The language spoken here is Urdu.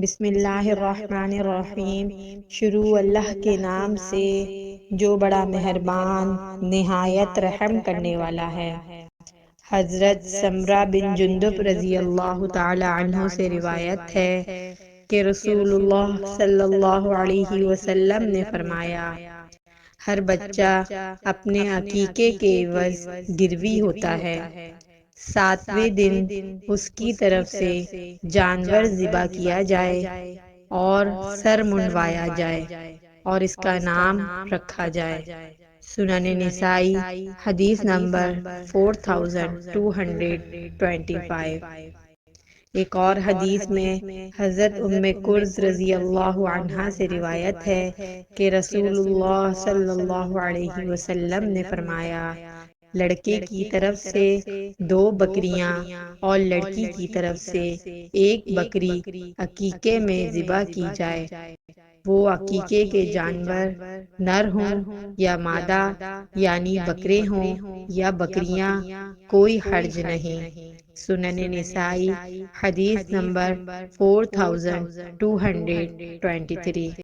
بسم اللہ الرحمن الرحیم۔ شروع اللہ کے نام سے جو بڑا مہربان نہایت رحم کرنے والا ہے۔ حضرت سمرہ بن جندب رضی اللہ تعالی عنہ سے روایت ہے کہ رسول اللہ صلی اللہ علیہ وسلم نے فرمایا، ہر بچہ اپنے عقیقے کے عوض گروی ہوتا ہے۔ 7ویں دن اس کی طرف سے جانور ذبح کیا جائے اور سر منڈوایا جائے اور اس کا نام رکھا جائے۔ سنن نسائی حدیث نمبر 4225۔ ایک اور حدیث میں حضرت ام کرز رضی اللہ عنہا سے روایت ہے کہ رسول اللہ صلی اللہ علیہ وسلم نے فرمایا، لڑکے کی طرف سے 2 بکریاں اور لڑکی کی طرف سے 1 بکری عقیقے میں ذبح کی جائے، وہ عقیقے کے جانور نر ہوں یا مادہ یعنی بکرے ہوں یا بکریاں، کوئی حرج نہیں۔ سنن نسائی حدیث نمبر 4223۔